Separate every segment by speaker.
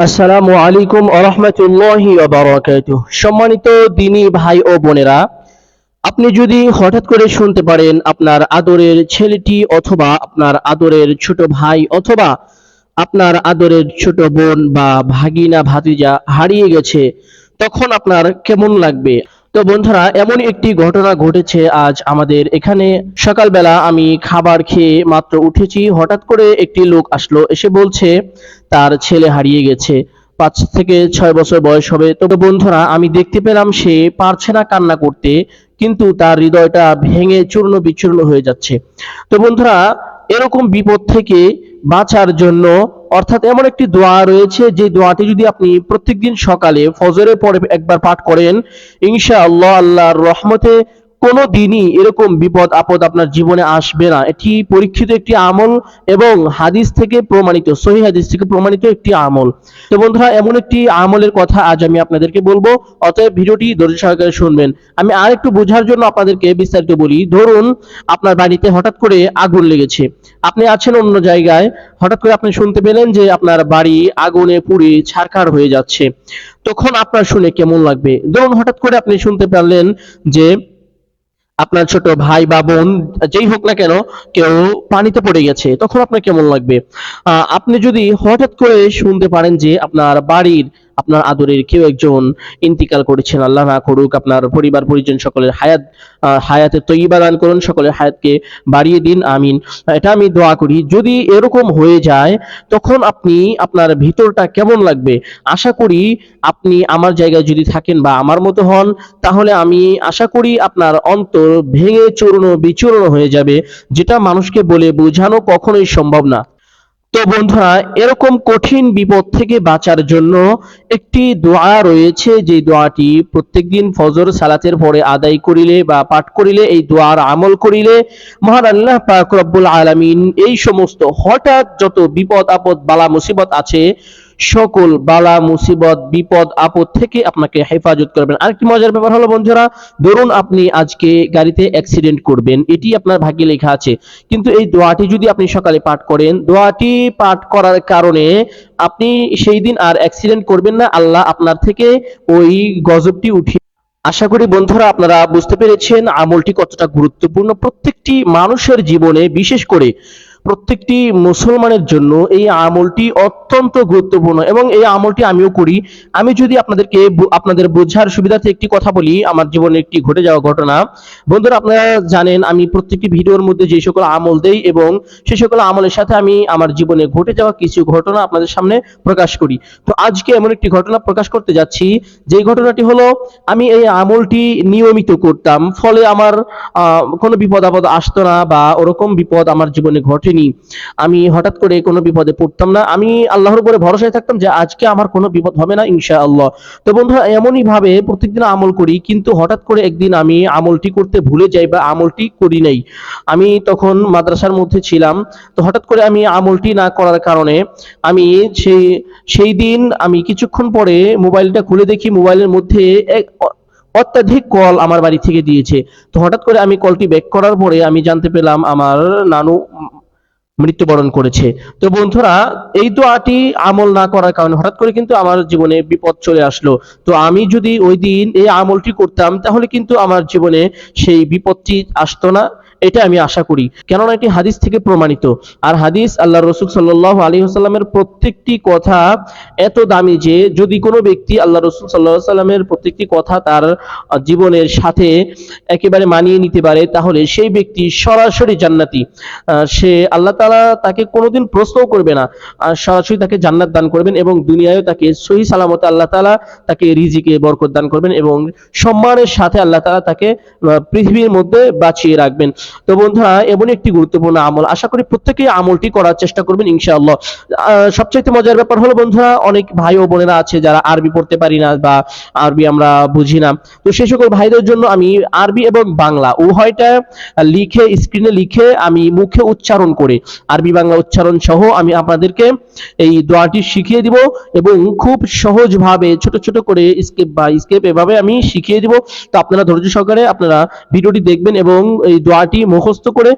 Speaker 1: আসসালামু আলাইকুম ওয়া রাহমাতুল্লাহি ওয়া বারাকাতুহু। সম্মানিত দিনী ভাই ও বোনেরা, আপনি যদি হঠাৎ করে শুনতে পারেন আপনার আদরের ছেলেটি অথবা আপনার আদরের ছোট ভাই অথবা আপনার আদরের ছোট বোন বা ভাগিনা ভাতিজা হারিয়ে গেছে, তখন আপনার কেমন লাগবে? তো বন্ধুরা, এমন একটি ঘটনা ঘটেছে আজ আমাদের এখানে। সকালবেলা আমি খাবার খেয়ে মাত্র উঠেছি, হঠাৎ করে একটি লোক আসলো, এসে বলছে তার ছেলে হারিয়ে গেছে। 5 থেকে 6 বছর বয়স হবে। তো বন্ধুরা, আমি দেখতে পেলাম সে পারছে না কান্না করতে, কিন্তু তার হৃদয়টা ভেঙে চূর্ণ বিচূর্ণ হয়ে যাচ্ছে। তো বন্ধুরা, এরকম বিপদ থেকে বাঁচার জন্য অর্থাৎ এমন একটি দোয়া রয়েছে, যে দোয়াটি যদি আপনি প্রত্যেকদিন সকালে ফজরের পরে একবার পাঠ করেন, ইনশাআল্লাহ আল্লাহর রহমতে কোনো দিনই এরকম বিপদ আপদ আপনার জীবনে আসবে না। এটি পরীক্ষিত একটি আমল এবং হাদিস থেকে প্রমাণিত, সহিহ হাদিস থেকে প্রমাণিত একটি আমল। তো বন্ধুরা, এমন একটি আমলের কথা আজ আমি আপনাদেরকে বলবো, অতএব ভিডিওটি ধৈর্য সহকারে শুনবেন। আমি আর একটু বোঝার জন্য আপনাদেরকে বিস্তারিত বলি। ধরুন আপনার বাড়িতে হঠাৎ করে আগুন লেগেছে, আপনি আছেন অন্য জায়গায়, হঠাৎ করে আপনি শুনতে পেলেন যে আপনার বাড়ি আগুনে পুড়ে ছারখার হয়ে যাচ্ছে। তখন আপনার শুনে কেমন লাগবে? ধরুন হঠাৎ করে আপনি শুনতে পারলেন যে আপনার ছোট ভাই বা বোন যেই হোক না কেন, কেউ পানিতে পড়ে গেছে, তখন আপনার কেমন লাগবে? আপনি যদি হঠাৎ করে শুনতে পারেন যে আপনার বাড়ির আপনার আদরের কেউ একজন ইন্তিকাল করেছেন, আল্লাহ না করুক, আপনার পরিবার পরিজন সকলের হায়াতে তৈয়বা দান করুন, সকলের হায়াতকে বাড়িয়ে দিন, আমিন। এটা আমি দোয়া করি। যদি এরকম হয়ে যায়, তখন আপনি আপনার ভিতরটা কেমন লাগবে? আশা করি আপনি আমার জায়গায় যদি থাকেন বা আমার মতো হন, তাহলে আমি আশা করি আপনার অন্তর ভেঙে চূর্ণ বিচূর্ণ হয়ে যাবে, যেটা মানুষকে বলে বোঝানো কখনোই সম্ভব না। তো বন্ধুরা, এরকম কঠিন বিপদ থেকে বাঁচার জন্য একটি দোয়া রয়েছে, যে দোয়াটি প্রত্যেকদিন ফজর সালাতের পরে আদায় করিলে বা পাঠ করিলে, এই দোয়ার আমল করিলে মহান আল্লাহ পাক রব্বুল আলামিন এই সমস্ত হঠাৎ যত বিপদ আপদ বালা মুসিবত আছে, সকল বালা মুসিবত বিপদ আপদ থেকে আপনাকে হেফাজত করবেন। আরেকটি মজার ব্যাপার হলো বন্ধুরা, ধরুন আপনি আজকে গাড়িতে অ্যাক্সিডেন্ট করবেন, এটি আপনার ভাগ্যে লেখা আছে, কিন্তু এই দোয়াটি যদি আপনি সকালে পাঠ করেন, দোয়াটি পাঠ করার কারণে আপনি সেই দিন আর অ্যাক্সিডেন্ট করবেন না, আল্লাহ আপনার থেকে ওই গজবটি উঠিয়ে। আশা করি বন্ধুরা আপনারা বুঝতে পেরেছেন আমলটি কতটা গুরুত্বপূর্ণ প্রত্যেকটি মানুষের জীবনে, বিশেষ করে প্রত্যেকটি মুসলমানের জন্য এই আমলটি অত্যন্ত গুরুত্বপূর্ণ, এবং এই আমলটি আমিও করি। আমি যদি আপনাদের বোঝার সুবিধার্থে একটি কথা বলি, আমার জীবনে একটি ঘটে যাওয়া ঘটনা। বন্ধুরা, আপনারা জানেন আমি প্রত্যেকটি ভিডিওর মধ্যে যে সকল আমল দেই, এবং সে সকল আমলের সাথে আমি আমার জীবনে ঘটে যাওয়া কিছু ঘটনা আপনাদের সামনে প্রকাশ করি। তো আজকে এমন একটি ঘটনা প্রকাশ করতে যাচ্ছি, যে ঘটনাটি হলো আমি এই আমলটি নিয়মিত করতাম, ফলে আমার কোনো বিপদ আপদ আসতো না, বা ওরকম বিপদ আমার জীবনে ঘটেনি। আমি হঠাৎ করে কোনো বিপদে পড়তাম না, আমি আল্লাহর উপরে ভরসায় থাকতাম যে আজকে আমার কোনো বিপদ হবে না ইনশাআল্লাহ। তো বন্ধুরা, এমনই ভাবে প্রত্যেকদিন আমল করি, কিন্তু হঠাৎ করে একদিন আমি আমলটি করতে ভুলে যাই বা আমলটি করি নাই। আমি তখন মাদ্রাসার মধ্যে ছিলাম। তো হঠাৎ করে আমি আমলটি না করার কারণে আমি সেই সেই দিন আমি কিছুক্ষণ পরে মোবাইলটা খুলে দেখি, মোবাইলের মধ্যে এক অত্যাধিক কল আমার বাড়ি থেকে দিয়েছে। তো হঠাৎ করে আমি কলটি ব্যাক করার পরে আমি জানতে পেলাম আমার নানু মৃত্যুবরণ করেছে। তো বন্ধুরা, এই দোয়াটি আমল না করার কারণে হঠাৎ করে কিন্তু আমার জীবনে বিপদ চলে আসলো। তো আমি যদি ওই দিন এই আমলটি করতাম, তাহলে কিন্তু আমার জীবনে সেই বিপদটি আসতো না, এটা আমি আশা করি। কেননা এটি হাদিস থেকে প্রমাণিত। আর হাদিস, আল্লাহ রসুল সাল্লাল্লাহু আলাইহি ওয়াসাল্লামের প্রত্যেকটি কথা এত দামি যে যদি কোনো ব্যক্তি আল্লাহ রসুল সাল্লাল্লাহু আলাইহি ওয়াসাল্লামের প্রত্যেকটি কথা তার জীবনের সাথে একেবারে মানিয়ে নিতে পারে, তাহলে সেই ব্যক্তি সরাসরি জান্নাতি। সে আল্লাহ তাআলা তাকে কোনোদিন প্রশ্নও করবে না, আর সরাসরি তাকে জান্নাত দান করবেন, এবং দুনিয়ায়ও তাকে সহি সালামতে আল্লাহ তাআলা তাকে রিজিকে বরকত দান করবেন, এবং সম্মানের সাথে আল্লাহ তাআলা তাকে পৃথিবীর মধ্যে বাঁচিয়ে রাখবেন। তো বন্ধুরা, এমন একটি গুরুত্বপূর্ণ আমল, আশা করি প্রত্যেকেই আমলটি করার চেষ্টা করবেন ইনশাআল্লাহ। সবচাইতে মজার ব্যাপার হলো বন্ধুরা, অনেক ভাই ও বোনেরা আছে যারা আরবি পড়তে পারি না বা আরবি আমরা বুঝি না। তো সেই সকল ভাইদের জন্য আমি আরবি এবং বাংলা উভয়টা লিখে, স্ক্রিনে লিখে, আমি মুখে উচ্চারণ করে আরবি বাংলা উচ্চারণ সহ আমি আপনাদেরকে এই দোয়াটি শিখিয়ে দিব, এবং খুব সহজভাবে ছোট ছোট করে স্টেপ বাই স্টেপ এভাবে আমি শিখিয়ে দিব। তো আপনারা ধৈর্য সহকারে আপনারা ভিডিওটি দেখবেন এবং এই দোয়াটি আমলটি মুখস্থ করে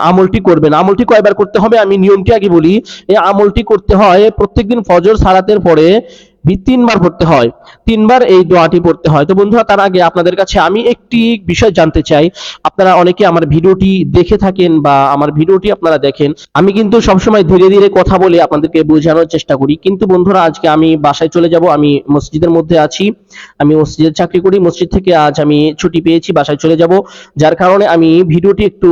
Speaker 1: আমলটি করবেন। আমলটি কয়বার করতে হবে আমি নিয়মটি আগে বলি। এই আমলটি করতে হয় প্রত্যেকদিন ফজর সালাতের পরে 3 বার পড়তে হয়, 3 বার এই দোয়াটি পড়তে হয়। তো বন্ধুরা তার আগে আপনাদের কাছে আমি একটি বিষয় জানতে চাই। আপনারা অনেকে আমার ভিডিওটি দেখে থাকেন বা আমার ভিডিওটি আপনারা দেখেন, আমি কিন্তু সবসময় ধীরে ধীরে কথা বলে আপনাদেরকে বোঝানোর চেষ্টা করি। কিন্তু বন্ধুরা আজকে আমি বাসায় চলে যাব, আমি মসজিদের মধ্যে আছি, আমি মসজিদে চাকরি করি, মসজিদ থেকে আজ আমি ছুটি পেয়েছি, বাসায় চলে যাব। যার কারণে আমি ভিডিওটি একটু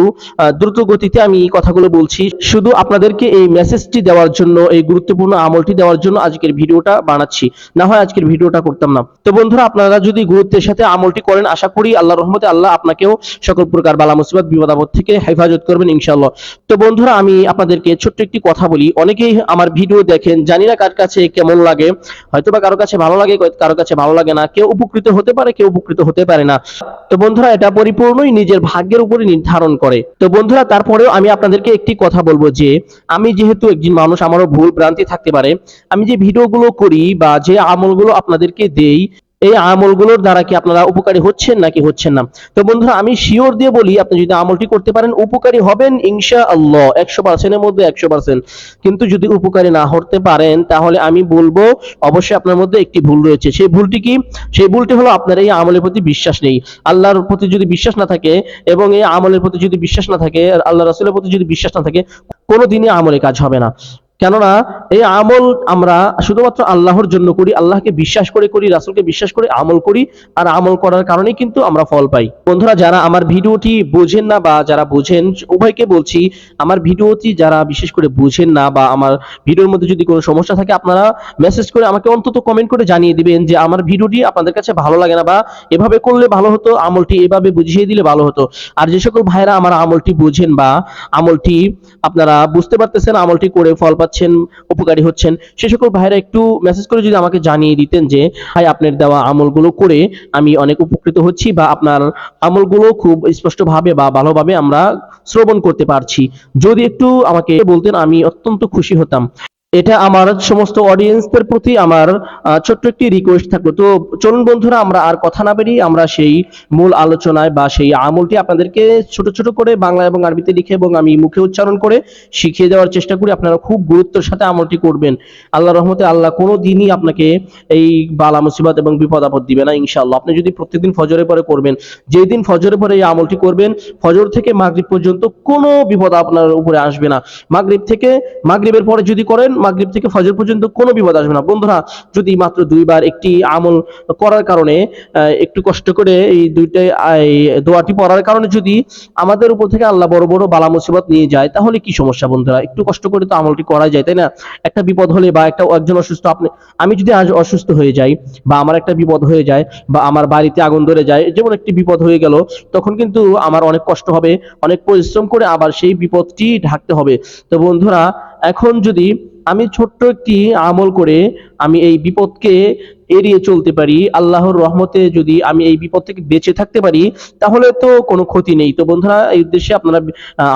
Speaker 1: দ্রুত গতিতে আমি কথাগুলো বলছি, শুধু আপনাদেরকে এই মেসেজটি দেওয়ার জন্য, এই গুরুত্বপূর্ণ আমলটি দেওয়ার জন্য আজকের ভিডিওটা বানাচ্ছি, না হয় আজকের ভিডিওটা করতাম না। তো বন্ধুরা আপনারা যদি গুরুত্বের সাথে আমলটি করেন, আশা করি আল্লাহর রহমতে আল্লাহ আপনাকেও সকল প্রকার বালা মুসিবত বিপদ আপদ থেকে হেফাজত করবেন ইনশাআল্লাহ। তো বন্ধুরা আমি আপনাদেরকে ছোট্ট একটি কথা বলি। অনেকেই আমার ভিডিও দেখেন, জানি না কার কাছে কেমন লাগে, হয়তোবা কারো কাছে ভালো লাগে, কারো কাছে ভালো লাগে না, কেউ উপকৃত হতে পারে, কেউ উপকৃত হতে পারে না। তো বন্ধুরা এটা পরিপূর্ণই নিজের ভাগ্যের উপরে নির্ধারণ করে। তো বন্ধুরা তারপরেও আমি আপনাদেরকে একটি কথা বলবো যে আমি যেহেতু একজন মানুষ, আমারও ভুল ভ্রান্তি থাকতে পারে, আমি যে ভিডিওগুলো করি বা যে আমলগুলো আপনাদেরকে দেই, এই আমলগুলোর দ্বারা কি আপনারা উপকারী হচ্ছেন নাকি হচ্ছেন না? তো বন্ধুরা আমি শিওর দিয়ে বলি, আপনি যদি আমলটি করতে পারেন উপকারী হবেন ইনশাআল্লাহ, 100% এর মধ্যে 100%। কিন্তু যদি উপকারী না হতে পারেন তাহলে আমি বলবো অবশ্যই আপনার মধ্যে একটি ভুল রয়েছে। সেই ভুলটি কি? সেই ভুলটি হলো আপনার এই আমলের প্রতি বিশ্বাস নেই। আল্লাহর প্রতি যদি বিশ্বাস না থাকে এবং এই আমলের প্রতি যদি বিশ্বাস না থাকে, আর আল্লাহ রাসূলের প্রতি যদি বিশ্বাস না থাকে, কোনোদিনই আমলে কাজ হবে না। কেননা এই আমল আমরা শুধুমাত্র আল্লাহর জন্য করি, আল্লাহকে বিশ্বাস করে করি, রাসূলকে বিশ্বাস করে আমল করি, আর আমল করার কারণেই কিন্তু আমরা ফল পাই। বন্ধুরা যারা আমার ভিডিওটি বোঝেন না বা যারা বোঝেন, উভয়কে বলছি, আমার ভিডিওটি যারা বিশেষ করে বোঝেন না বা আমার ভিডিওর মধ্যে যদি কোনো সমস্যা থাকে, আপনারা মেসেজ করে আমাকে অন্তত কমেন্ট করে জানিয়ে দিবেন যে আমার ভিডিওটি আপনাদের কাছে ভালো লাগে না, বা এভাবে করলে ভালো হতো, আমলটি এভাবে বুঝিয়ে দিলে ভালো হতো। আর যে সকল ভাইরা আমার আমলটি বোঝেন বা আমলটি আপনারা বুঝতে পারতেছেন, আমলটি করে ফল পাচ্ছেন, উপকারী হচ্ছেন, সে সকল ভাইরা একটু মেসেজ করে যদি আমাকে জানিয়ে দিতেন যে ভাই আপনার দেওয়া আমলগুলো করে আমি অনেক উপকৃত হচ্ছি, বা আপনার আমলগুলো খুব স্পষ্টভাবে বা ভালোভাবে আমরা শ্রবণ করতে পারছি, যদি একটু আমাকে বলতেন আমি অত্যন্ত খুশি হতাম। এটা আমার সমস্ত অডিয়েন্সদের প্রতি আমার ছোট্ট একটি রিকোয়েস্ট থাকলো। তো চলুন বন্ধুরা আমরা আর কথা না বেরিয়ে আমরা সেই মূল আলোচনায় বা সেই আমলটি আপনাদেরকে ছোট ছোট করে বাংলা এবং আরবিতে লিখে এবং আমি মুখে উচ্চারণ করে শিখিয়ে দেওয়ার চেষ্টা করি। আপনারা খুব গুরুত্বের সাথে আমলটি করবেন। আল্লাহর রহমতে আল্লাহ কোনো দিনই আপনাকে এই বালা মুসিবত এবং বিপদ আপদ দিবে না ইনশাআল্লাহ। আপনি যদি প্রত্যেকদিন ফজরের পরে করবেন, যেই দিন ফজরের পরে এই আমলটি করবেন, ফজর থেকে মাগরিব পর্যন্ত কোনো বিপদ আপনার উপরে আসবে না। মাগরিবের পরে যদি করেন, মাগরিব থেকে ফজর পর্যন্ত কোনো বিপদ আসবে না। বন্ধুরা যদি মাত্র 2 বার একটি আমল করার কারণে একটু কষ্ট করে এই দুইটাই দোয়াটি পড়ার কারণে যদি আমাদের উপর থেকে আল্লাহ বড় বড় বালা মুসিবত নিয়ে যায়, তাহলে কি সমস্যা বন্ধুরা? একটু কষ্ট করে তো আমলটি করা যায়, তাই না? একটা বিপদ হলে বা একজন অসুস্থ, আমি যদি আজ অসুস্থ হয়ে যাই বা আমার একটা বিপদ হয়ে যায় বা আমার বাড়িতে আগুন ধরে যায়, যেমন একটি বিপদ হয়ে গেল, তখন কিন্তু আমার অনেক কষ্ট হবে, অনেক পরিশ্রম করে আবার সেই বিপদটি ঢাকতে হবে। তো বন্ধুরা এখন যদি আমি ছোট্ট একটি আমল করে আমি এই বিপদকে এড়িয়ে চলতে পারি, আল্লাহর রহমতে যদি আমি এই বিপদ থেকে বেঁচে থাকতে পারি, তাহলে তো কোনো ক্ষতি নেই। তো বন্ধুরা এই উদ্দেশ্যে আপনারা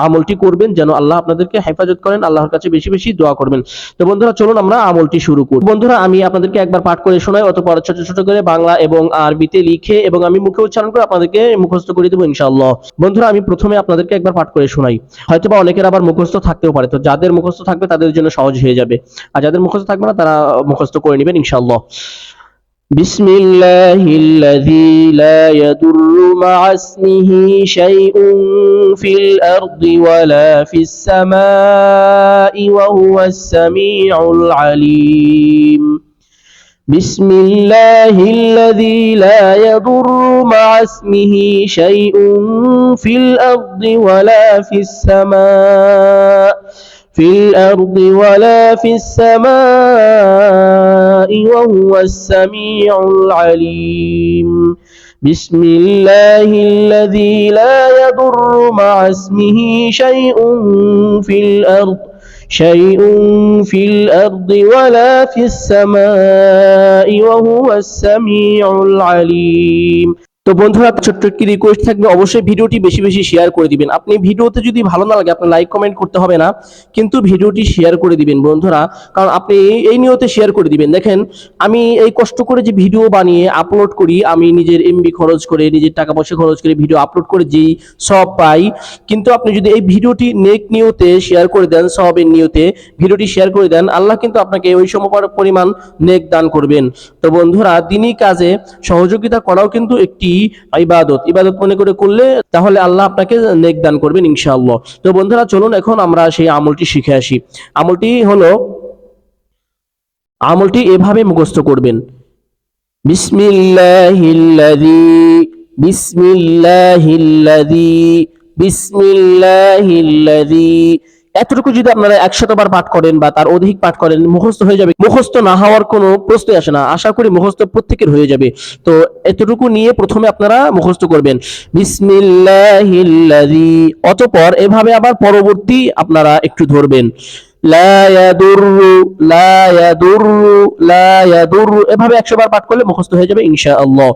Speaker 1: আমলটি করবেন যেন আল্লাহ আপনাদেরকে হেফাজত করেন, আল্লাহর কাছে বেশি বেশি দোয়া করবেন। তো বন্ধুরা চলুন আমরা আমলটি শুরু করি। বন্ধুরা আমি আপনাদেরকে একবার পাঠ করে শোনাই, অতঃপর ছোট ছোট করে বাংলা এবং আরবিতে লিখে এবং আমি মুখে উচ্চারণ করে আপনাদেরকে মুখস্থ করে দেবো ইনশাআল্লাহ। বন্ধুরা আমি প্রথমে আপনাদেরকে একবার পাঠ করে শোনাই, হয়তোবা অনেকের আবার মুখস্থ থাকতেও পারে, তো যাদের মুখস্থ থাকবে তাদের জন্য সহজ হয়ে যাবে, আর যাদের মুখস্থ থাকবে না তারা মুখস্থ করে নেবেন ইনশাআল্লাহ। بسم الله الذي لا يضر مع اسمه شيء في الأرض ولا في السماء وهو السميع العليم بسم الله الذي لا يضر مع اسمه شيء في الأرض ولا في السماء ولا في السماء وهو السميع العليم بسم الله الذي لا يضر مع اسمه شيء في الأرض ولا في السماء وهو السميع العليم তো বন্ধুরা, ছোট্ট একটি রিকোয়েস্ট থাকবে, অবশ্যই ভিডিওটি বেশি বেশি শেয়ার করে দিবেন। আপনি ভিডিওতে যদি ভালো না লাগে আপনার লাইক কমেন্ট করতে হবে না, কিন্তু ভিডিওটি শেয়ার করে দিবেন বন্ধুরা। কারণ আপনি এই নিয়তে শেয়ার করে দিবেন, দেখেন আমি এই কষ্ট করে যে ভিডিও বানিয়ে আপলোড করি, আমি নিজের এমবি খরচ করে, নিজের টাকা পয়সা খরচ করে ভিডিও আপলোড করে যেই সব পাই, কিন্তু আপনি যদি এই ভিডিওটি নেক নিয়তে শেয়ার করে দেন, সবের নিয়তে ভিডিওটি শেয়ার করে দেন, আল্লাহ কিন্তু আপনাকে ওই সম পরিমাণ নেক দান করবেন। তো বন্ধুরা, দিনী কাজে সহযোগিতা করাও কিন্তু একটি ইবাদত মনে করে করলে তাহলে আল্লাহ আপনাকে নেক দান করবেন ইনশাআল্লাহ। তো বন্ধুরা, চলুন এখন আমরা সেই আমলটি শিখে আসি। আমলটি এভাবে মুখস্থ করবেন, বিসমিল্লাহিল্লাযী বিসমিল্লাহিল্লাযী বিসমিল্লাহিল্লাযী। এতটুকু যদি আপনারা 100 বার পাঠ করেন বা তার অধিক পাঠ করেন, মুখস্থ হয়ে যাবে। মুখস্থ না হওয়ার কোনো প্রশ্নই আসে না, আশা করি মুখস্থ প্রত্যেকের হয়ে যাবে। তো এতটুকু নিয়ে প্রথমে আপনারা মুখস্থ করবেন বিসমিল্লাহিল্লাযী, অতঃপর এভাবে আবার পরবর্তী আপনারা একটু ধরবেন, লা ইয়াদুররু লা ইয়াদুররু লা ইয়াদুররু, এভাবে 100 বার পাঠ করলে মুখস্থ হয়ে যাবে ইনশাআল্লাহ।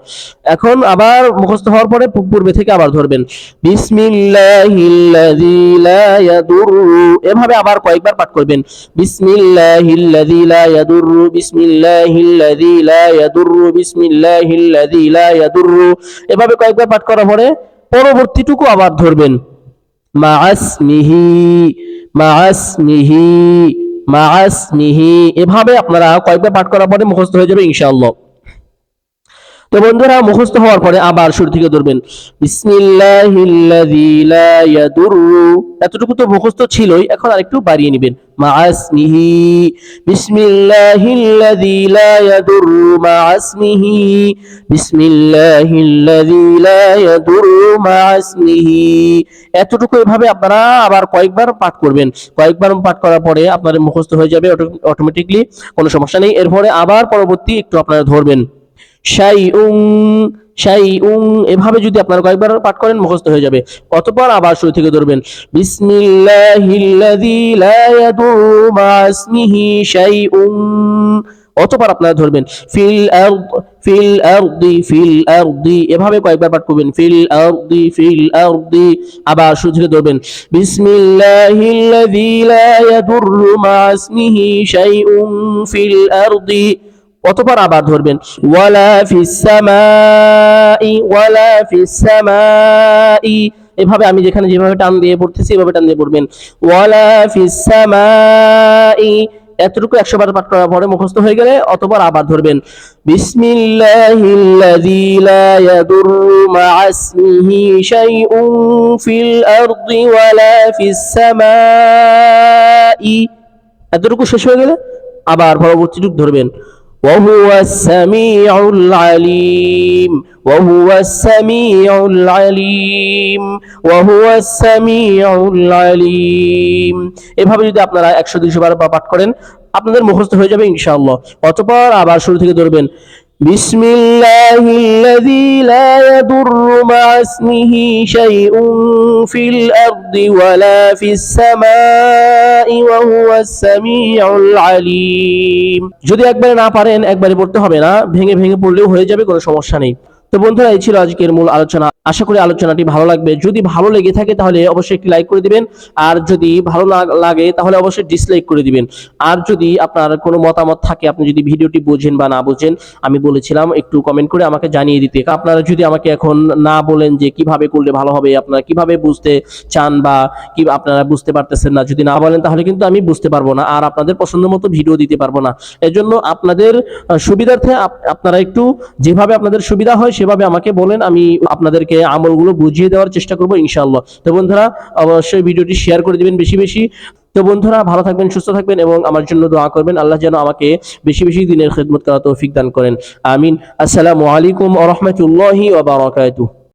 Speaker 1: এখন আবার মুখস্থ হওয়ার পরে পূর্বে থেকে আবার ধরবেন বিসমিল্লাহিল্লাযী লা ইয়াদুররু, এভাবে আবার কয়েকবার পাঠ করবেন বিসমিল্লাহিল্লাযী লা ইয়াদুররু বিসমিল্লাহিল্লাযী লা ইয়াদুররু বিসমিল্লাহিল্লাযী লা ইয়াদুররু, এভাবে কয়েকবার পাঠ করার পরে পরবর্তীটুকু আবার ধরবেন মাআসমিহি মাআসমিহি মাআসমিহি, এভাবে আপনারা কয়েকবার পাঠ করার পরে মুখস্থ হয়ে যাবে ইনশাআল্লাহ। তো বন্ধুরা, মুখস্থ হওয়ার পরে আবার শুরু থেকে ধরবেন বিসমিল্লাহিল্লাযী লা ইয়াদুররু, এতটুকু তো মুখস্থ ছিলই, এখন আরেকটু বাড়িয়ে নেবেন মাআসমিহি বিসমিল্লাহিল্লাযী লা ইয়াদুররু মাআসমিহি বিসমিল্লাহিল্লাযী লা ইয়াদুররু মাআসমিহি। এতটুকু এভাবে আপনারা আবার কয়েকবার পাঠ করবেন। কয়েকবার পাঠ করার পরে আপনাদের মুখস্থ হয়ে যাবে অটোমেটিকলি, কোনো সমস্যা নেই। এরপরে আবার পরবর্তী একটু আপনারা ধরবেন শাইউন শাইউন, এভাবে যদি আপনারা কয়েকবার পাঠ করেন মুখস্থ হয়ে যাবে। অতঃপর আবার শুরু থেকে ধরবেন বিসমিল্লাহিল্লাযী লা ইয়াদুররু মা'আসমিহি শাইউন, অতঃপর আপনারা ধরবেন ফিল আরদি, এভাবে কয়েকবার পাঠ করবেন ফিল আরদি। আবার শুরু থেকে ধরবেন বিসমিল্লাহিল্লাযী লা ইয়াদুররু মা'আসমিহি শাইউন ফিল আরদি, অতঃপর আবার ধরবেন ওয়ালা ফিস সামাই, এভাবে আমি যেভাবে টান দিয়ে পড়তেছি এভাবে টান দিয়ে পড়বেন ওয়ালা ফিস সামাই। এতটুকু 100 বার পাঠ করার পরে মুখস্থ হয়ে গেলে অতঃপর আবার ধরবেন বিসমিল্লাহিল্লাযী লা ইয়াদুররু মা'আসমিহি শাইউন ফিল আরদি ওয়ালা ফিস সামাই। এতটুকু শেষ হয়ে গেলে আবার পরবর্তীটুকু ধরবেন وهو السميع العليم وهو السميع العليم وهو السميع العليم। এভাবে যদি আপনারা 100-200 বার পাঠ করেন আপনাদের মুখস্থ হয়ে যাবে ইনশাআল্লাহ। অতঃপর আবার শুরু থেকে ধরবেন বিসমিল্লাহিল্লাযী লা ইয়াদুররু মা'আসমিহি শাইউন ফিল আরদি ওয়ালা ফিস সামাই ওয়া হুয়াস সামিউল আলীম। যদি একবারে না পারেন একবারে পড়তে হবে না, ভেঙে ভেঙে পড়লেও হয়ে যাবে, কোনো সমস্যা নেই। তো বন্ধুরা, এই ছিল আজকের মূল আলোচনা। আশা করি আলোচনাটি ভালো লাগবে। যদি ভালো লেগে থাকে তাহলে অবশ্যই একটি লাইক করে দিবেন, আর যদি ভালো না লাগে তাহলে অবশ্যই ডিসলাইক করে দিবেন। আর যদি আপনার কোনো মতামত থাকে, আপনি যদি ভিডিওটি বোঝেন বা না বোঝেন, আমি বলেছিলাম একটু কমেন্ট করে আমাকে জানিয়ে দিতে। আপনারা যদি আমাকে এখন না বলেন যে কিভাবে করলে ভালো হবে, আপনারা কিভাবে বুঝতে চান বা কি আপনারা বুঝতে পারতেছেন না, যদি না বলেন তাহলে কিন্তু আমি বুঝতে পারবো না আর আপনাদের পছন্দ মতো ভিডিও দিতে পারবো না। এজন্য আপনাদের সুবিধার্থে আপনারা একটু যেভাবে আপনাদের সুবিধা হয় সেভাবে আমাকে বলেন, আমি আপনাদেরকে আমলগুলো বুঝিয়ে দেওয়ার চেষ্টা করবো ইনশাআল্লাহ। তো বন্ধুরা, অবশ্যই ভিডিওটি শেয়ার করে দিবেন বেশি বেশি। তো বন্ধুরা, ভালো থাকবেন, সুস্থ থাকবেন এবং আমার জন্য দোয়া করবেন। আল্লাহ যেন আমাকে বেশি বেশি দিনের খিদমত করার তৌফিক দান করেন। আমিন। আসসালামু আলাইকুম ওয়া রাহমাতুল্লাহি ওয়া বারাকাতুহু।